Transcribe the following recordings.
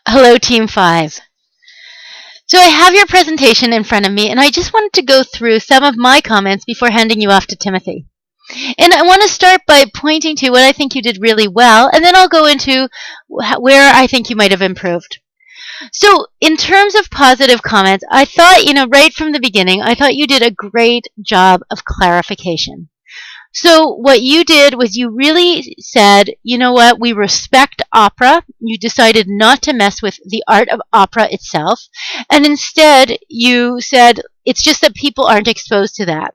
Hello, Team 5. So I have your presentation in front of me, and I just wanted to go through some of my comments before handing you off to Timothy. And I want to start by pointing to what I think you did really well, and then I'll go into where I think you might have improved. So in terms of positive comments, I thought, right from the beginning, I thought you did a great job of clarification. So what you did was you really said, you know what, we respect opera. You decided not to mess with the art of opera itself. And instead, you said, it's just that people aren't exposed to that.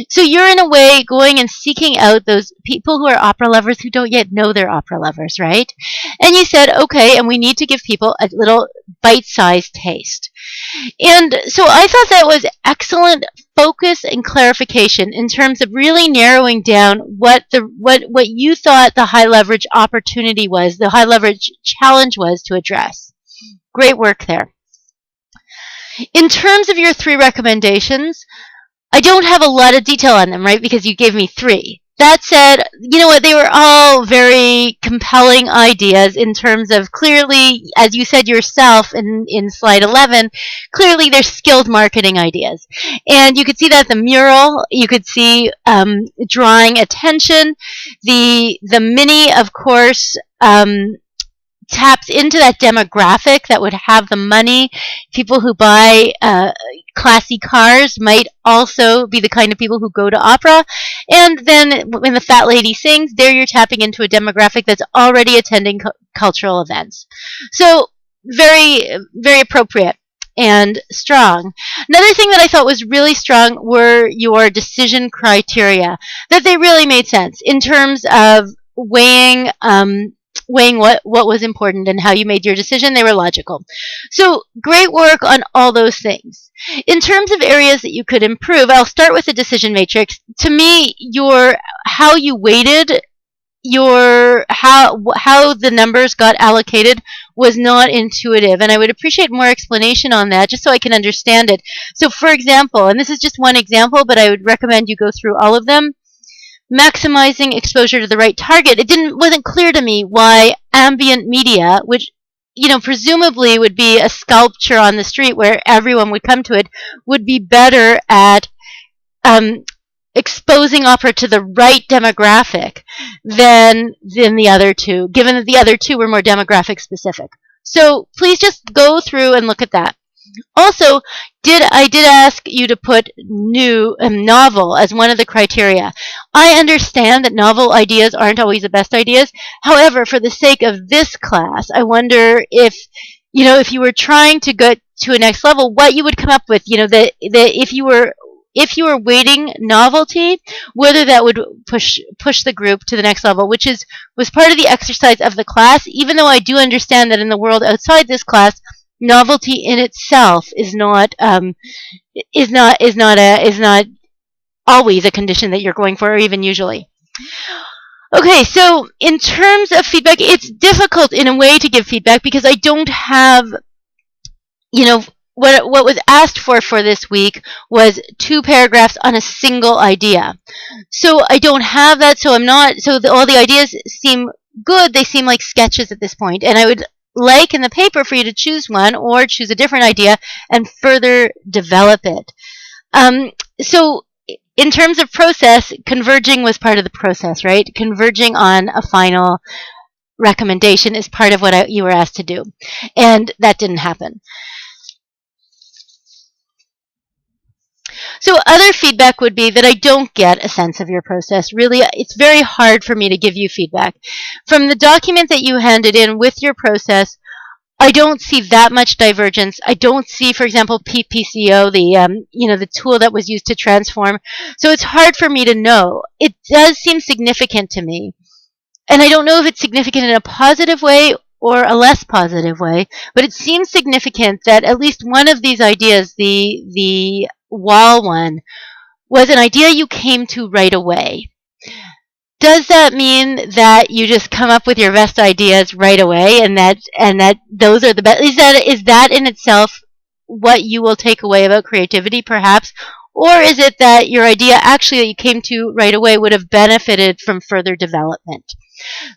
So you're in a way going and seeking out those people who are opera lovers who don't yet know they're opera lovers, right? And you said, okay, and we need to give people a little bite-sized taste. And so I thought that was excellent focus and clarification in terms of really narrowing down what you thought the high leverage opportunity was, the high leverage challenge was to address. Great work there. In terms of your 3 recommendations, I don't have a lot of detail on them, right, because you gave me 3. That said, you know what, they were all very compelling ideas in terms of clearly, as you said yourself in slide 11, clearly they're skilled marketing ideas. And you could see that the mural, you could see drawing attention. The mini, of course, taps into that demographic that would have the money. People who buy classy cars might also be the kind of people who go to opera. And then when the fat lady sings, there you're tapping into a demographic that's already attending cultural events. So very, very appropriate and strong. Another thing that I thought was really strong were your decision criteria, that they really made sense in terms of weighing what was important and how you made your decision. They were logical. So great work on all those things. In terms of areas that you could improve, I'll start with the decision matrix. To me, how you weighted how the numbers got allocated was not intuitive, and I would appreciate more explanation on that just so I can understand it. So for example, and this is just one example, but I would recommend you go through all of them. Maximizing exposure to the right target. It wasn't clear to me why ambient media, which presumably would be a sculpture on the street where everyone would come to it, would be better at exposing opera to the right demographic than the other two, given that the other two were more demographic specific. So please just go through and look at that. Also, I did ask you to put novel as one of the criteria. I understand that novel ideas aren't always the best ideas. However, for the sake of this class, I wonder if you were trying to get to a next level, what you would come up with. If you were weighting novelty, whether that would push the group to the next level, which was part of the exercise of the class. Even though I do understand that in the world outside this class, novelty in itself is not always a condition that you're going for, or even usually. Okay, so in terms of feedback, it's difficult in a way to give feedback because I don't have, what was asked for this week was 2 paragraphs on a single idea. So I don't have that, so all the ideas seem good. They seem like sketches at this point, and I would like in the paper for you to choose one or choose a different idea and further develop it. So in terms of process, converging was part of the process, right? Converging on a final recommendation is part of what you were asked to do, and that didn't happen. So other feedback would be that I don't get a sense of your process. Really, it's very hard for me to give you feedback. From the document that you handed in with your process, I don't see that much divergence. I don't see, for example, PPCO, the tool that was used to transform. So it's hard for me to know. It does seem significant to me. And I don't know if it's significant in a positive way or a less positive way, but it seems significant that at least one of these ideas, the wall one, was an idea you came to right away. Does that mean that you just come up with your best ideas right away and that those are the best? Is that in itself what you will take away about creativity, perhaps? Or is it that your idea actually that you came to right away would have benefited from further development?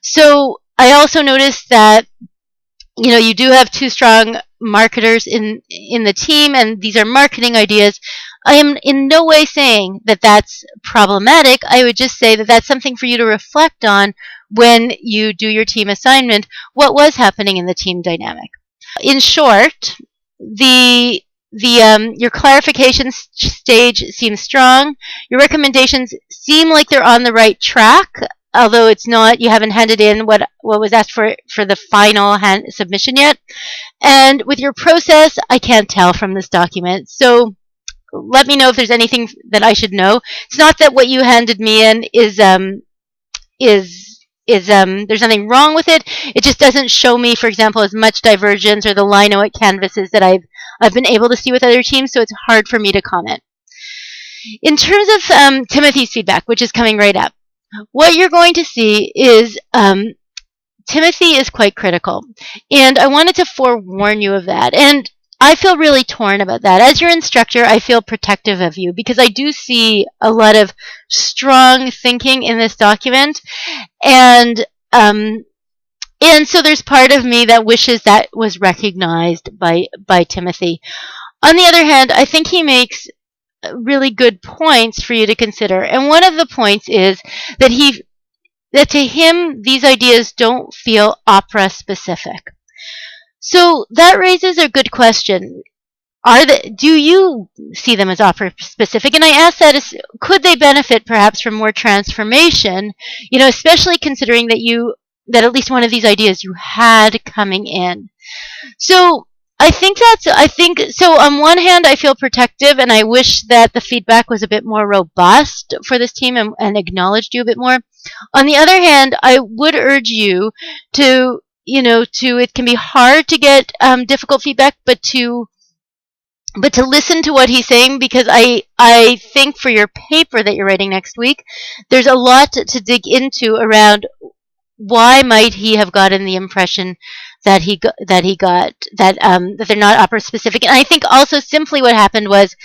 So I also noticed that you do have two strong marketers in the team, and these are marketing ideas. I am in no way saying that that's problematic. I would just say that that's something for you to reflect on when you do your team assignment. What was happening in the team dynamic? In short, the your clarification stage seems strong. Your recommendations seem like they're on the right track, although it's not. You haven't handed in what was asked for the final submission yet. And with your process, I can't tell from this document. So let me know if there's anything that I should know. It's not that what you handed me in is there's nothing wrong with it. It just doesn't show me, for example, as much divergence or the linoate canvases that I've been able to see with other teams. So it's hard for me to comment. In terms of Timothy's feedback, which is coming right up, what you're going to see is Timothy is quite critical, and I wanted to forewarn you of that. And I feel really torn about that. As your instructor, I feel protective of you because I do see a lot of strong thinking in this document, and so there's part of me that wishes that was recognized by Timothy. On the other hand, I think he makes really good points for you to consider, and one of the points is that to him these ideas don't feel opera specific. So that raises a good question. Do you see them as opera specific? And I ask that could they benefit perhaps from more transformation, especially considering that at least one of these ideas you had coming in. So I think so. On one hand, I feel protective, and I wish that the feedback was a bit more robust for this team and acknowledged you a bit more. On the other hand, I would urge you to, it can be hard to get difficult feedback, but to listen to what he's saying, because I think for your paper that you're writing next week, there's a lot to dig into around why might he have gotten the impression that they're not opera specific. And I think also simply what happened was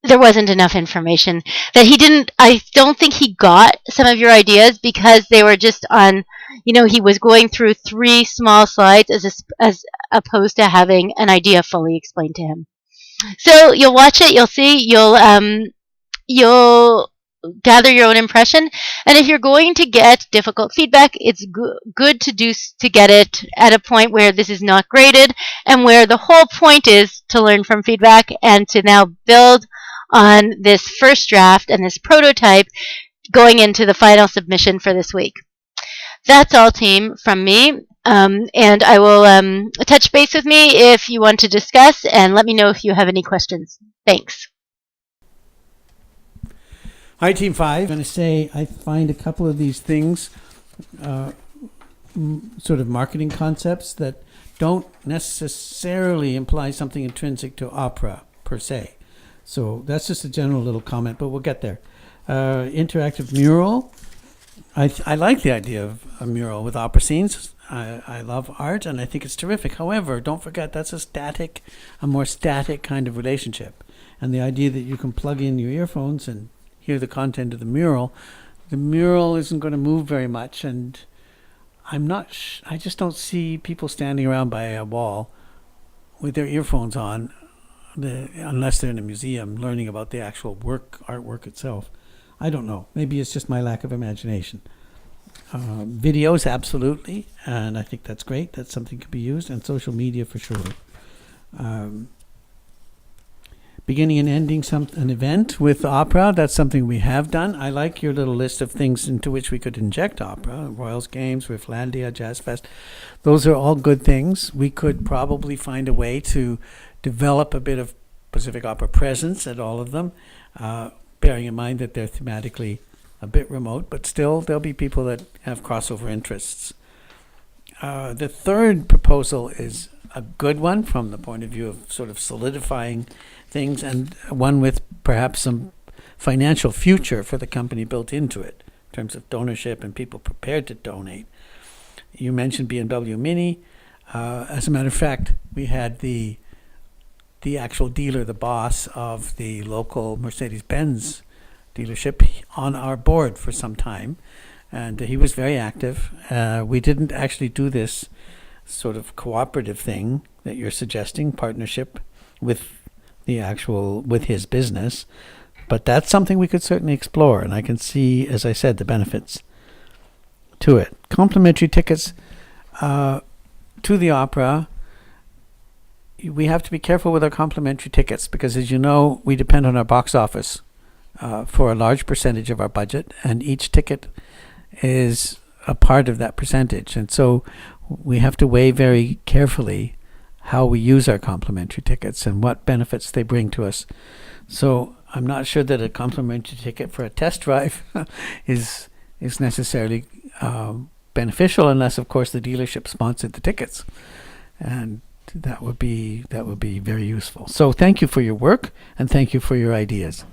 there wasn't enough information, I don't think he got some of your ideas because they were just on, he was going through 3 small slides as opposed to having an idea fully explained to him. So you'll watch it, you'll see, you'll gather your own impression, and if you're going to get difficult feedback, it's good to get it at a point where this is not graded and where the whole point is to learn from feedback and to now build on this first draft and this prototype going into the final submission for this week. That's all, team, from me. And I will touch base with me if you want to discuss, and let me know if you have any questions. Thanks. Hi, Team 5. I'm going to say I find a couple of these things, sort of marketing concepts that don't necessarily imply something intrinsic to opera per se. So that's just a general little comment, but we'll get there. Interactive mural. I like the idea of a mural with opera scenes. I love art, and I think it's terrific. However, don't forget that's a more static kind of relationship. And the idea that you can plug in your earphones and hear the content of the mural isn't going to move very much, and I just don't see people standing around by a wall with their earphones on, unless they're in a museum learning about the actual artwork itself. I don't know. Maybe it's just my lack of imagination. Videos, absolutely, and I think that's great. That's something that could be used, and social media for sure. Beginning and ending an event with opera, that's something we have done. I like your little list of things into which we could inject opera. Royals Games, Rifflandia, Jazz Fest. Those are all good things. We could probably find a way to develop a bit of Pacific Opera presence at all of them, bearing in mind that they're thematically a bit remote, but still there'll be people that have crossover interests. The third proposal is a good one from the point of view of sort of solidifying things, and one with perhaps some financial future for the company built into it in terms of donorship and people prepared to donate. You mentioned BMW Mini. As a matter of fact, we had the actual dealer, the boss of the local Mercedes-Benz dealership, on our board for some time, and he was very active. We didn't actually do this sort of cooperative thing that you're suggesting, partnership with with his business. But that's something we could certainly explore, and I can see, as I said, the benefits to it. Complimentary tickets to the opera. We have to be careful with our complimentary tickets because, as you know, we depend on our box office for a large percentage of our budget, and each ticket is a part of that percentage. And so we have to weigh very carefully how we use our complimentary tickets and what benefits they bring to us. So I'm not sure that a complimentary ticket for a test drive is necessarily beneficial, unless, of course, the dealership sponsored the tickets, and that would be very useful. So thank you for your work and thank you for your ideas.